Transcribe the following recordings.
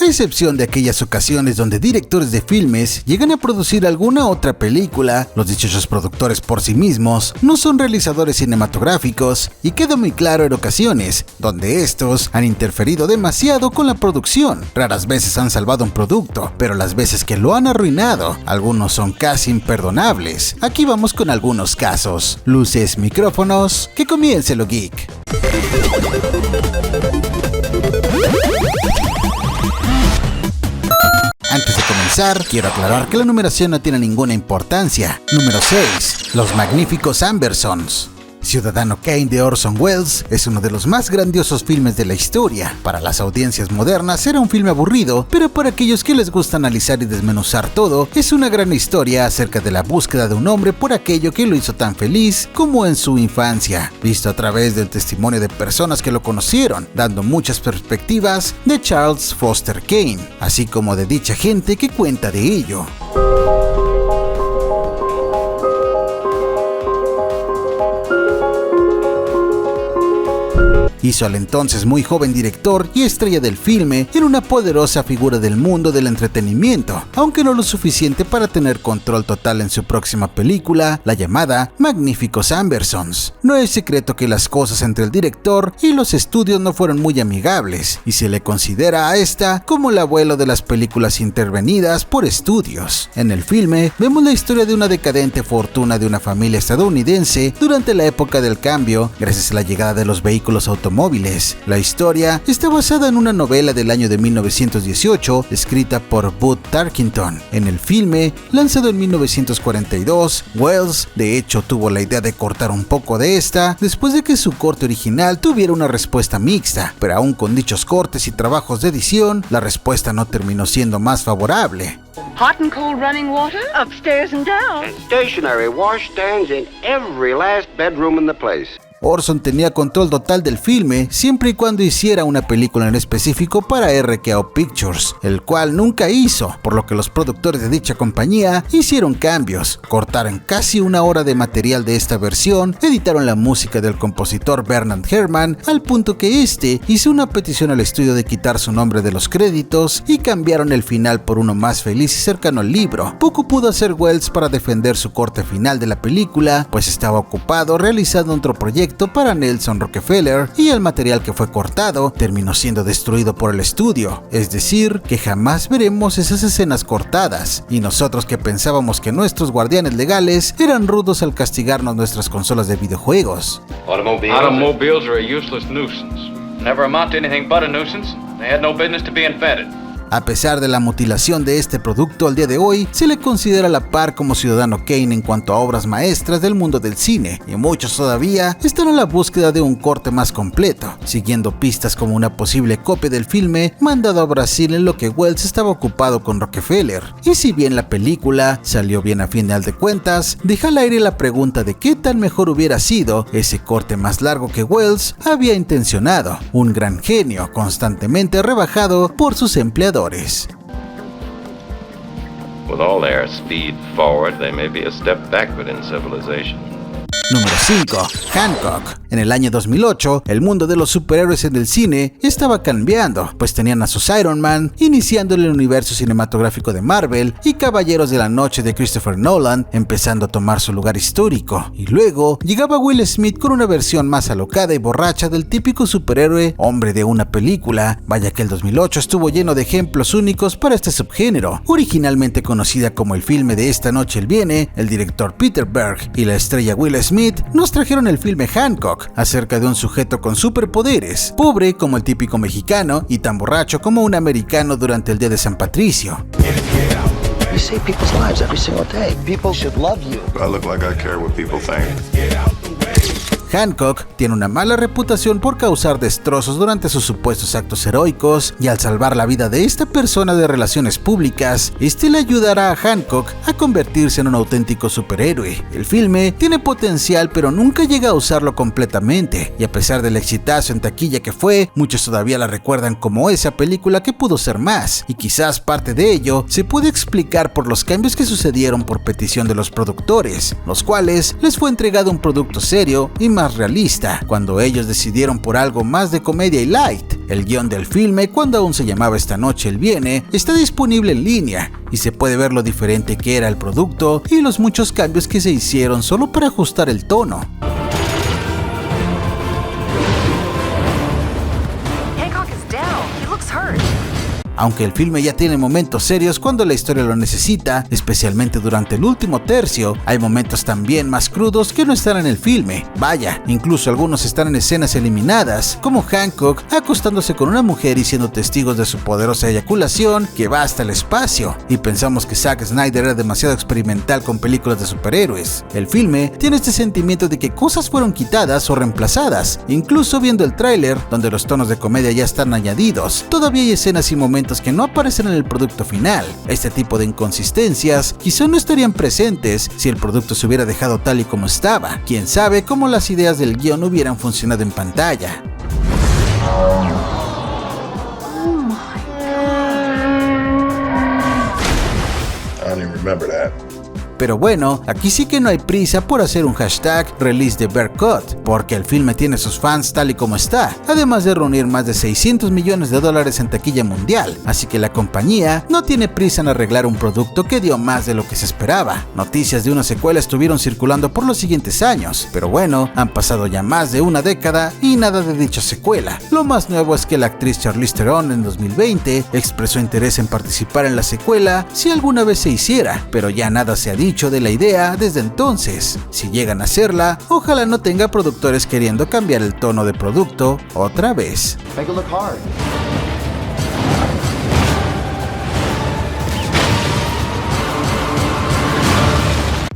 a excepción de aquellas ocasiones donde directores de filmes llegan a producir alguna otra película, los dichosos productores por sí mismos no son realizadores cinematográficos y queda muy claro en ocasiones donde estos han interferido demasiado con la producción. Raras veces han salvado un producto, pero las veces que lo han arruinado, algunos son casi imperdonables. Aquí vamos con algunos casos. Luces, micrófonos, que comience lo geek. Antes de comenzar, quiero aclarar que la numeración no tiene ninguna importancia. Número 6. Los magníficos Ambersons. Ciudadano Kane de Orson Welles es uno de los más grandiosos filmes de la historia. Para las audiencias modernas era un filme aburrido, pero para aquellos que les gusta analizar y desmenuzar todo, es una gran historia acerca de la búsqueda de un hombre por aquello que lo hizo tan feliz como en su infancia, visto a través del testimonio de personas que lo conocieron, dando muchas perspectivas de Charles Foster Kane, así como de dicha gente que cuenta de ello. Hizo al entonces muy joven director y estrella del filme en una poderosa figura del mundo del entretenimiento, aunque no lo suficiente para tener control total en su próxima película, la llamada Magníficos Ambersons. No es secreto que las cosas entre el director y los estudios no fueron muy amigables, y se le considera a esta como el abuelo de las películas intervenidas por estudios. En el filme vemos la historia de una decadente fortuna de una familia estadounidense durante la época del cambio, gracias a la llegada de los vehículos automóviles. La historia está basada en una novela del año de 1918 escrita por Bud Tarkington. En el filme, lanzado en 1942, Welles de hecho tuvo la idea de cortar un poco de esta después de que su corte original tuviera una respuesta mixta, pero aún con dichos cortes y trabajos de edición, la respuesta no terminó siendo más favorable. Hot and cold running water, upstairs and down. And stationary washstands in every last bedroom in the place. Orson tenía control total del filme siempre y cuando hiciera una película en específico para RKO Pictures, el cual nunca hizo, por lo que los productores de dicha compañía hicieron cambios, cortaron casi una hora de material de esta versión, editaron la música del compositor Bernard Herrmann al punto que este hizo una petición al estudio de quitar su nombre de los créditos y cambiaron el final por uno más feliz y cercano al libro. Poco pudo hacer Welles para defender su corte final de la película, pues estaba ocupado realizando otro proyecto para Nelson Rockefeller y el material que fue cortado terminó siendo destruido por el estudio, es decir, que jamás veremos esas escenas cortadas, y nosotros que pensábamos que nuestros guardianes legales eran rudos al castigarnos nuestras consolas de videojuegos. Automobiles are a useless nuisance. Never amount to anything but a nuisance. They had no business to be invented. A pesar de la mutilación de este producto al día de hoy, se le considera a la par como Ciudadano Kane en cuanto a obras maestras del mundo del cine, y muchos todavía están a la búsqueda de un corte más completo, siguiendo pistas como una posible copia del filme mandado a Brasil en lo que Welles estaba ocupado con Rockefeller. Y si bien la película salió bien a final de cuentas, deja al aire la pregunta de qué tan mejor hubiera sido ese corte más largo que Welles había intencionado, un gran genio constantemente rebajado por sus empleadores. With all their speed forward, they may be a step backward in civilization. Número 5. Hancock. En el año 2008, el mundo de los superhéroes en el cine estaba cambiando, pues tenían a sus Iron Man, iniciando el universo cinematográfico de Marvel, y Caballeros de la Noche de Christopher Nolan, empezando a tomar su lugar histórico. Y luego llegaba Will Smith con una versión más alocada y borracha del típico superhéroe hombre de una película. Vaya que el 2008 estuvo lleno de ejemplos únicos para este subgénero. Originalmente conocida como el filme de Esta noche él viene, el director Peter Berg y la estrella Will Smith nos trajeron el filme Hancock, acerca de un sujeto con superpoderes, pobre como el típico mexicano y tan borracho como un americano durante el día de San Patricio. You save people's lives every single day. People should love you. I look like I care what people think. Hancock tiene una mala reputación por causar destrozos durante sus supuestos actos heroicos, y al salvar la vida de esta persona de relaciones públicas, este le ayudará a Hancock a convertirse en un auténtico superhéroe. El filme tiene potencial, pero nunca llega a usarlo completamente, y a pesar del exitazo en taquilla que fue, muchos todavía la recuerdan como esa película que pudo ser más, y quizás parte de ello se puede explicar por los cambios que sucedieron por petición de los productores, los cuales les fue entregado un producto serio y más más realista, cuando ellos decidieron por algo más de comedia y light. El guión del filme, cuando aún se llamaba Esta noche él viene, está disponible en línea y se puede ver lo diferente que era el producto y los muchos cambios que se hicieron solo para ajustar el tono. Hancock is down. He looks hurt. Aunque el filme ya tiene momentos serios cuando la historia lo necesita, especialmente durante el último tercio, hay momentos también más crudos que no están en el filme. Vaya, incluso algunos están en escenas eliminadas, como Hancock acostándose con una mujer y siendo testigos de su poderosa eyaculación que va hasta el espacio, y pensamos que Zack Snyder era demasiado experimental con películas de superhéroes. El filme tiene este sentimiento de que cosas fueron quitadas o reemplazadas, incluso viendo el tráiler, donde los tonos de comedia ya están añadidos. Todavía hay escenas y momentos que no aparecen en el producto final. Este tipo de inconsistencias quizá no estarían presentes si el producto se hubiera dejado tal y como estaba. Quién sabe cómo las ideas del guión hubieran funcionado en pantalla. I don't even remember that. Pero bueno, aquí sí que no hay prisa por hacer un hashtag release the bear cut, porque el filme tiene sus fans tal y como está, además de reunir más de $600 millones en taquilla mundial, así que la compañía no tiene prisa en arreglar un producto que dio más de lo que se esperaba. Noticias de una secuela estuvieron circulando por los siguientes años, pero bueno, han pasado ya más de una década y nada de dicha secuela. Lo más nuevo es que la actriz Charlize Theron en 2020 expresó interés en participar en la secuela si alguna vez se hiciera, pero ya nada se ha dicho de la idea desde entonces. Si llegan a hacerla, ojalá no tenga productores queriendo cambiar el tono de producto otra vez. Make it look hard.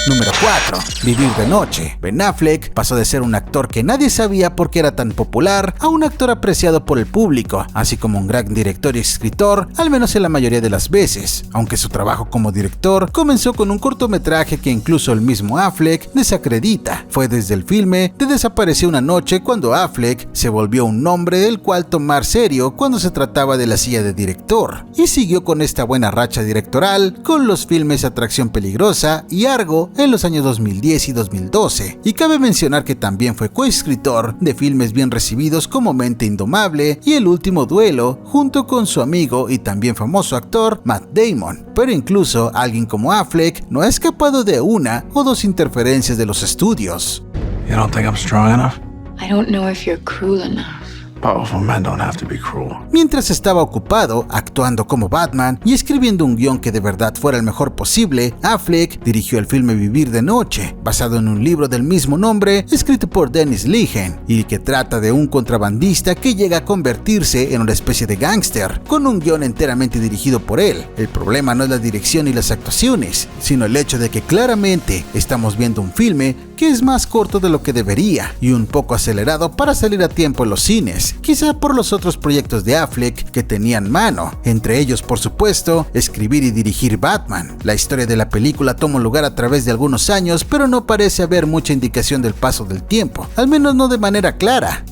Número 4. Vivir de noche. Ben Affleck pasó de ser un actor que nadie sabía por qué era tan popular a un actor apreciado por el público, así como un gran director y escritor, al menos en la mayoría de las veces, aunque su trabajo como director comenzó con un cortometraje que incluso el mismo Affleck desacredita. Fue desde el filme de Desapareció una noche cuando Affleck se volvió un nombre del cual tomar serio cuando se trataba de la silla de director, y siguió con esta buena racha directoral con los filmes Atracción Peligrosa y Argo en los años 2010 y 2012, y cabe mencionar que también fue coescritor de filmes bien recibidos como Mente Indomable y El Último Duelo, junto con su amigo y también famoso actor Matt Damon. Pero incluso alguien como Affleck no ha escapado de una o dos interferencias de los estudios. You don't think I'm strong enough? I don't know if you're cruel enough. Powerful men don't have to be cruel. Mientras estaba ocupado actuando como Batman y escribiendo un guión que de verdad fuera el mejor posible, Affleck dirigió el filme Vivir de Noche, basado en un libro del mismo nombre escrito por Dennis Lehane, y que trata de un contrabandista que llega a convertirse en una especie de gángster, con un guión enteramente dirigido por él. El problema no es la dirección y las actuaciones, sino el hecho de que claramente estamos viendo un filme que es más corto de lo que debería y un poco acelerado para salir a tiempo en los cines, quizá por los otros proyectos de Affleck que tenían mano, entre ellos por supuesto escribir y dirigir Batman. La historia de la película toma lugar a través de algunos años, pero no parece haber mucha indicación del paso del tiempo, al menos no de manera clara.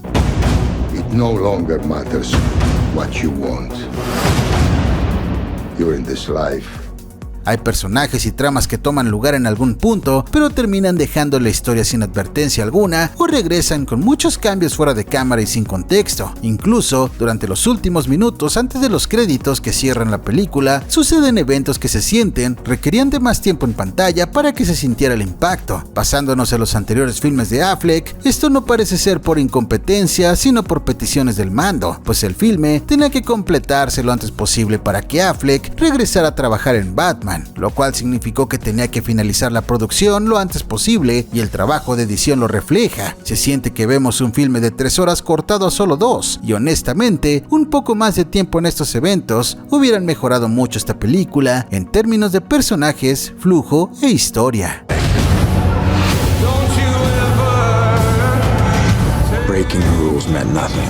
It no longer matters what you want. You're in this life. Hay personajes y tramas que toman lugar en algún punto, pero terminan dejando la historia sin advertencia alguna o regresan con muchos cambios fuera de cámara y sin contexto. Incluso, durante los últimos minutos antes de los créditos que cierran la película, suceden eventos que se requerían de más tiempo en pantalla para que se sintiera el impacto. Basándonos en los anteriores filmes de Affleck, esto no parece ser por incompetencia, sino por peticiones del mando, pues el filme tenía que completarse lo antes posible para que Affleck regresara a trabajar en Batman, lo cual significó que tenía que finalizar la producción lo antes posible, y el trabajo de edición lo refleja. Se siente que vemos un filme de 3 horas cortado a solo 2, y honestamente, un poco más de tiempo en estos eventos hubieran mejorado mucho esta película en términos de personajes, flujo e historia. Breaking the rules meant nothing.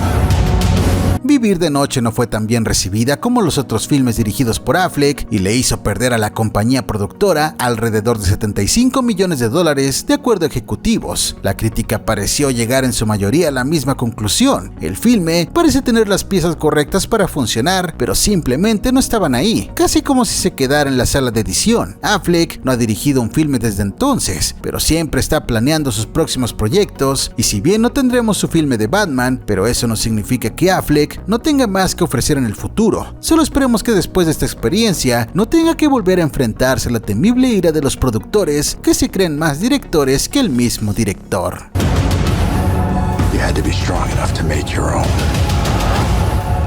Vivir de Noche no fue tan bien recibida como los otros filmes dirigidos por Affleck y le hizo perder a la compañía productora alrededor de $75 millones de acuerdo a ejecutivos. La crítica pareció llegar en su mayoría a la misma conclusión. El filme parece tener las piezas correctas para funcionar, pero simplemente no estaban ahí, casi como si se quedara en la sala de edición. Affleck no ha dirigido un filme desde entonces, pero siempre está planeando sus próximos proyectos, y si bien no tendremos su filme de Batman, pero eso no significa que Affleck no tenga más que ofrecer en el futuro. Solo esperemos que después de esta experiencia no tenga que volver a enfrentarse a la temible ira de los productores que se creen más directores que el mismo director. You had to be strong enough to make your own.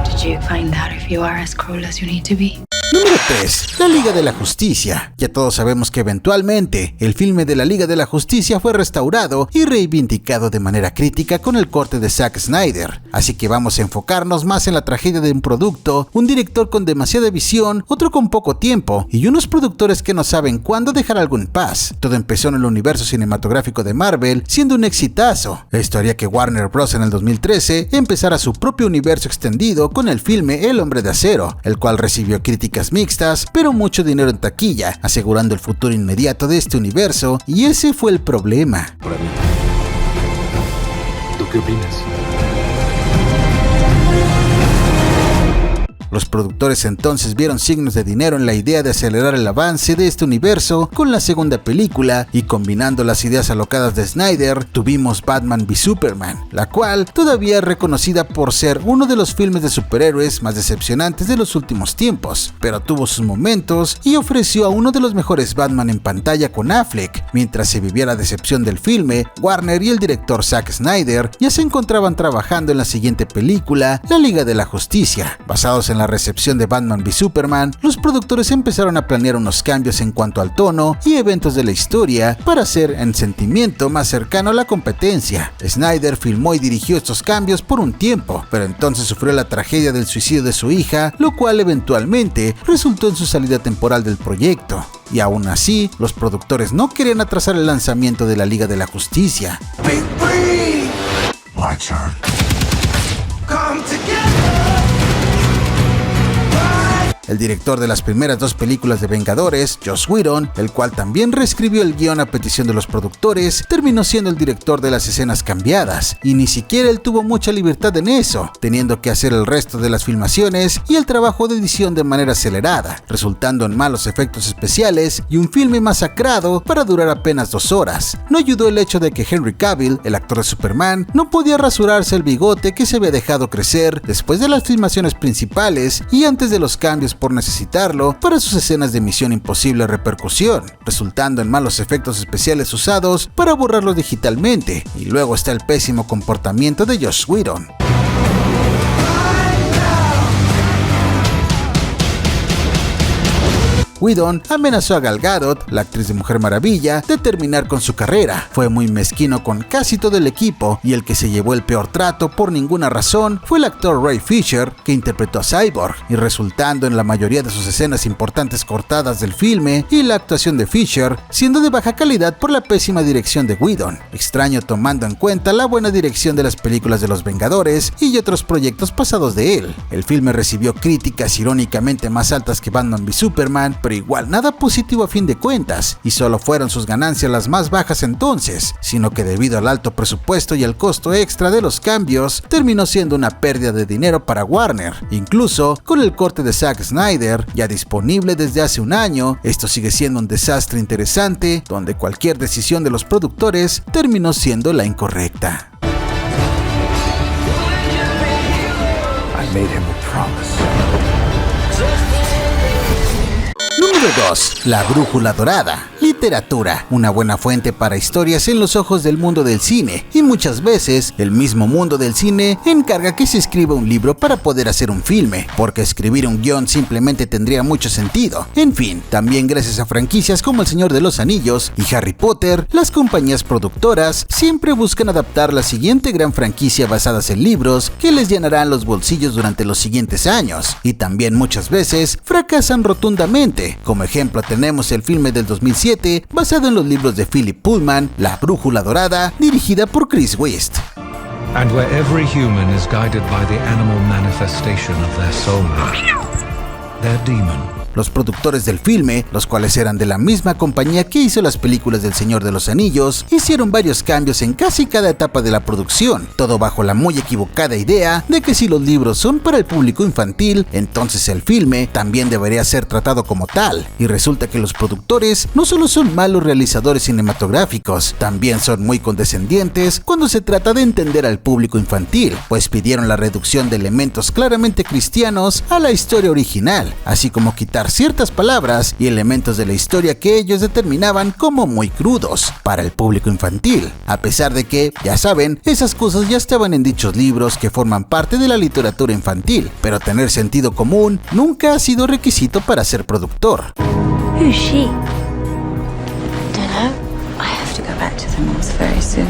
Did you find out if you are as cruel as you need to be? Número 3. La Liga de la Justicia. Ya todos sabemos que eventualmente el filme de la Liga de la Justicia fue restaurado y reivindicado de manera crítica con el corte de Zack Snyder. Así que vamos a enfocarnos más en la tragedia de un producto, un director con demasiada visión, otro con poco tiempo y unos productores que no saben cuándo dejar algo en paz. Todo empezó en el universo cinematográfico de Marvel siendo un exitazo. Esto haría que Warner Bros. En el 2013 empezara su propio universo extendido con el filme El Hombre de Acero, el cual recibió críticas mixtas, pero mucho dinero en taquilla, asegurando el futuro inmediato de este universo, y ese fue el problema. ¿Tú qué opinas? Los productores entonces vieron signos de dinero en la idea de acelerar el avance de este universo con la segunda película, y combinando las ideas alocadas de Snyder, tuvimos Batman v Superman, la cual todavía es reconocida por ser uno de los filmes de superhéroes más decepcionantes de los últimos tiempos, pero tuvo sus momentos y ofreció a uno de los mejores Batman en pantalla con Affleck. Mientras se vivía la decepción del filme, Warner y el director Zack Snyder ya se encontraban trabajando en la siguiente película, La Liga de la Justicia. Basados en la recepción de Batman v Superman, los productores empezaron a planear unos cambios en cuanto al tono y eventos de la historia para hacer en sentimiento más cercano a la competencia. Snyder filmó y dirigió estos cambios por un tiempo, pero entonces sufrió la tragedia del suicidio de su hija, lo cual eventualmente resultó en su salida temporal del proyecto. Y aún así, los productores no querían atrasar el lanzamiento de la Liga de la Justicia. My turn. Come together. El director de las primeras dos películas de Vengadores, Joss Whedon, el cual también reescribió el guión a petición de los productores, terminó siendo el director de las escenas cambiadas, y ni siquiera él tuvo mucha libertad en eso, teniendo que hacer el resto de las filmaciones y el trabajo de edición de manera acelerada, resultando en malos efectos especiales y un filme masacrado para durar apenas 2 horas. No ayudó el hecho de que Henry Cavill, el actor de Superman, no podía rasurarse el bigote que se había dejado crecer después de las filmaciones principales y antes de los cambios por necesitarlo para sus escenas de Misión Imposible repercusión, resultando en malos efectos especiales usados para borrarlos digitalmente. Y luego está el pésimo comportamiento de Joss Whedon. Whedon amenazó a Gal Gadot, la actriz de Mujer Maravilla, de terminar con su carrera. Fue muy mezquino con casi todo el equipo, y el que se llevó el peor trato por ninguna razón fue el actor Ray Fisher, que interpretó a Cyborg, y resultando en la mayoría de sus escenas importantes cortadas del filme, y la actuación de Fisher siendo de baja calidad por la pésima dirección de Whedon, extraño tomando en cuenta la buena dirección de las películas de los Vengadores y otros proyectos pasados de él. El filme recibió críticas irónicamente más altas que Batman v Superman, pero igual nada positivo a fin de cuentas, y solo fueron sus ganancias las más bajas entonces, sino que debido al alto presupuesto y al costo extra de los cambios, terminó siendo una pérdida de dinero para Warner. Incluso con el corte de Zack Snyder, ya disponible desde hace un año, esto sigue siendo un desastre interesante, donde cualquier decisión de los productores terminó siendo la incorrecta. I made him a promise. Número 2. La Brújula Dorada. Literatura, una buena fuente para historias en los ojos del mundo del cine, y muchas veces el mismo mundo del cine encarga que se escriba un libro para poder hacer un filme, porque escribir un guión simplemente tendría mucho sentido. En fin, también gracias a franquicias como El Señor de los Anillos y Harry Potter, las compañías productoras siempre buscan adaptar la siguiente gran franquicia basadas en libros que les llenarán los bolsillos durante los siguientes años, y también muchas veces fracasan rotundamente. Como ejemplo tenemos el filme del 2007 basado en los libros de Philip Pullman, La Brújula Dorada, dirigida por Chris West. and where every human is guided by the animal manifestation of their soul, their demon. Los productores del filme, los cuales eran de la misma compañía que hizo las películas del Señor de los Anillos, hicieron varios cambios en casi cada etapa de la producción, todo bajo la muy equivocada idea de que si los libros son para el público infantil, entonces el filme también debería ser tratado como tal, y resulta que los productores no solo son malos realizadores cinematográficos, también son muy condescendientes cuando se trata de entender al público infantil, pues pidieron la reducción de elementos claramente cristianos a la historia original, así como quitar ciertas palabras y elementos de la historia que ellos determinaban como muy crudos para el público infantil, a pesar de que, ya saben, esas cosas ya estaban en dichos libros que forman parte de la literatura infantil, pero tener sentido común nunca ha sido requisito para ser productor. Who's she? Dunno. I have to go back to the north very soon.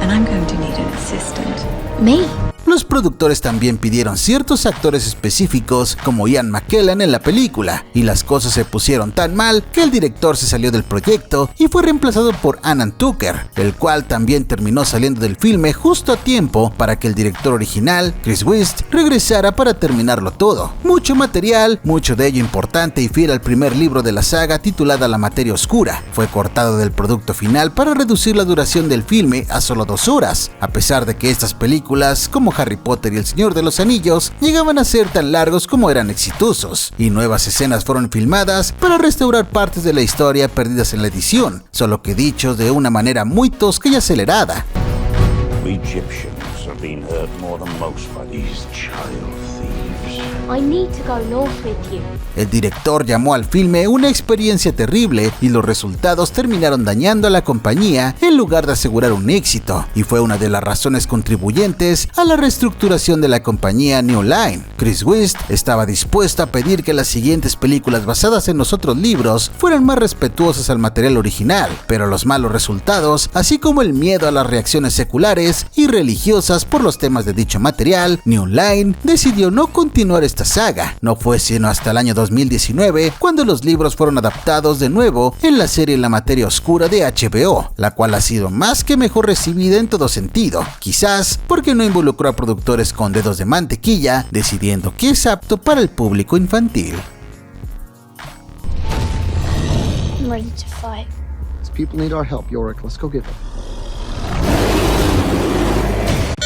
And I'm going to need an assistant. Me? Los productores también pidieron ciertos actores específicos como Ian McKellen en la película, y las cosas se pusieron tan mal que el director se salió del proyecto y fue reemplazado por Alan Tucker, el cual también terminó saliendo del filme justo a tiempo para que el director original, Chris West, regresara para terminarlo todo. Mucho material, mucho de ello importante y fiel al primer libro de la saga titulada La Materia Oscura, fue cortado del producto final para reducir la duración del filme a solo 2 horas, a pesar de que estas películas, como Harry Potter y El Señor de los Anillos, llegaban a ser tan largos como eran exitosos, y nuevas escenas fueron filmadas para restaurar partes de la historia perdidas en la edición, solo que dichos de una manera muy tosca y acelerada. We Egyptians have been hurt more than most by these child thieves. I need to go north with you. El director llamó al filme una experiencia terrible y los resultados terminaron dañando a la compañía en lugar de asegurar un éxito, y fue una de las razones contribuyentes a la reestructuración de la compañía New Line. Chris West estaba dispuesto a pedir que las siguientes películas basadas en los otros libros fueran más respetuosas al material original, pero los malos resultados, así como el miedo a las reacciones seculares y religiosas por los temas de dicho material, New Line decidió no continuar esta saga. No fue sino hasta el año 2019 cuando los libros fueron adaptados de nuevo en la serie La Materia Oscura de HBO, la cual ha sido más que mejor recibida en todo sentido, quizás porque no involucró a productores con dedos de mantequilla, decidiendo que es apto para el público infantil. I'm ready to fight. These people need our help, Yorick. Let's go get them.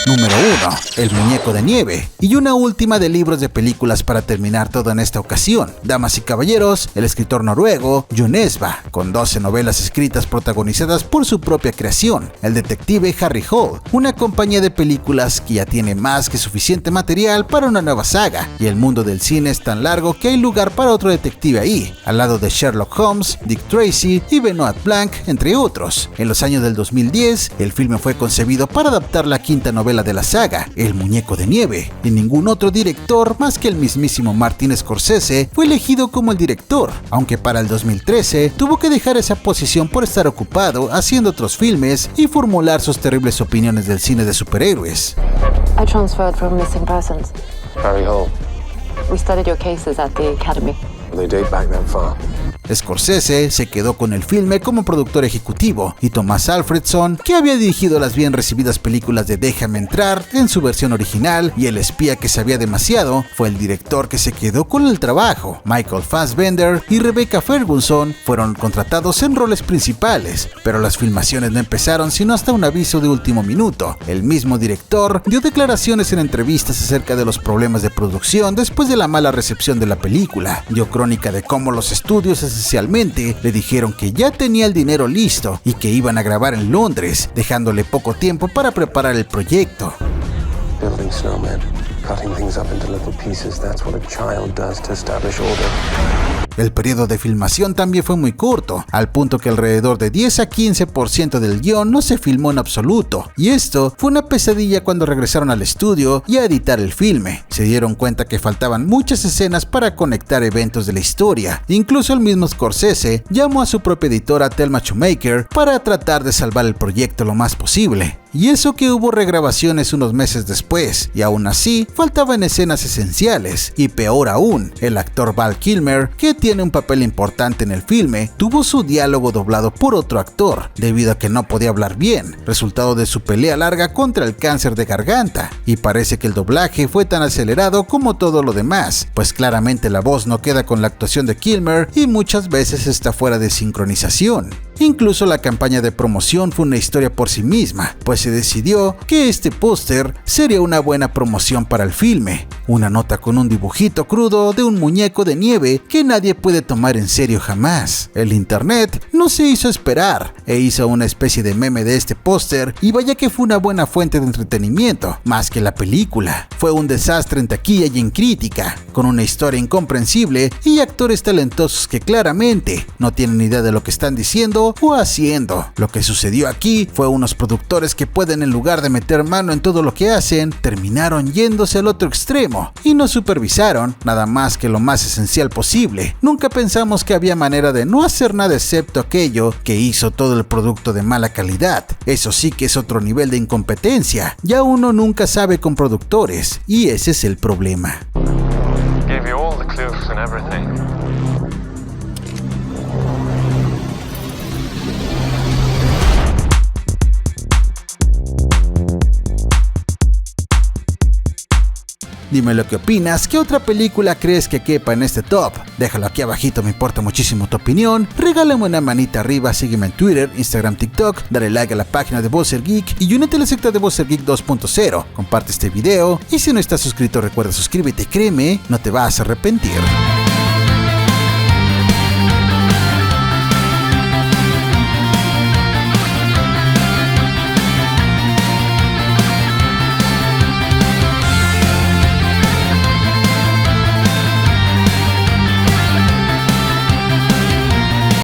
Número 1. El Muñeco de Nieve. Y una última de libros de películas para terminar todo en esta ocasión. Damas y caballeros, el escritor noruego Jon Esba, con 12 novelas escritas protagonizadas por su propia creación, el detective Harry Hole, una compañía de películas que ya tiene más que suficiente material para una nueva saga, y el mundo del cine es tan largo que hay lugar para otro detective ahí, al lado de Sherlock Holmes, Dick Tracy y Benoit Blanc, entre otros. En los años del 2010, el filme fue concebido para adaptar la quinta novela de la saga, El Muñeco de Nieve, y ningún otro director más que el mismísimo Martin Scorsese fue elegido como el director, aunque para el 2013 tuvo que dejar esa posición por estar ocupado haciendo otros filmes y formular sus terribles opiniones del cine de superhéroes. I transferred from missing persons. Harry Hole. We studied your cases at the academy. They date back that far. Scorsese se quedó con el filme como productor ejecutivo, y Thomas Alfredson, que había dirigido las bien recibidas películas de Déjame Entrar en su versión original y El espía que sabía demasiado, fue el director que se quedó con el trabajo. Michael Fassbender y Rebecca Ferguson fueron contratados en roles principales, pero las filmaciones no empezaron sino hasta un aviso de último minuto. El mismo director dio declaraciones en entrevistas acerca de los problemas de producción después de la mala recepción de la película. Dio crónica de cómo los estudios esencialmente le dijeron que ya tenía el dinero listo y que iban a grabar en Londres, dejándole poco tiempo para preparar el proyecto. Building snowmen, cutting things up into little pieces, that's what a child does to establish order. El periodo de filmación también fue muy corto, al punto que alrededor de 10 a 15% del guión no se filmó en absoluto, y esto fue una pesadilla cuando regresaron al estudio y a editar el filme. Se dieron cuenta que faltaban muchas escenas para conectar eventos de la historia. Incluso el mismo Scorsese llamó a su propia editora Thelma Shoemaker para tratar de salvar el proyecto lo más posible. y eso que hubo regrabaciones unos meses después, y aún así faltaban escenas esenciales, y peor aún, el actor Val Kilmer, que tiene un papel importante en el filme, tuvo su diálogo doblado por otro actor, debido a que no podía hablar bien, resultado de su pelea larga contra el cáncer de garganta, y parece que el doblaje fue tan acelerado como todo lo demás, pues claramente la voz no queda con la actuación de Kilmer y muchas veces está fuera de sincronización. Incluso la campaña de promoción fue una historia por sí misma, pues se decidió que este póster sería una buena promoción para el filme, una nota con un dibujito crudo de un muñeco de nieve que nadie puede tomar en serio jamás. El internet no se hizo esperar e hizo una especie de meme de este póster, y vaya que fue una buena fuente de entretenimiento, más que la película. Fue un desastre en taquilla y en crítica, con una historia incomprensible y actores talentosos que claramente no tienen idea de lo que están diciendo o haciendo. Lo que sucedió aquí fue unos productores que pueden, en lugar de meter mano en todo lo que hacen, terminaron yéndose al otro extremo y no supervisaron nada más que lo más esencial posible. Nunca pensamos que había manera de no hacer nada excepto aquello que hizo todo el producto de mala calidad. Eso sí que es otro nivel de incompetencia. Ya uno nunca sabe con productores, y ese es el problema. Gave you all the clues and everything. Dime lo que opinas, ¿qué otra película crees que quepa en este top? Déjalo aquí abajito, me importa muchísimo tu opinión. Regálame una manita arriba, sígueme en Twitter, Instagram, TikTok, dale like a la página de Bowser Geek y únete a la secta de Bowser Geek 2.0. Comparte este video y si no estás suscrito recuerda suscríbete, créeme, no te vas a arrepentir.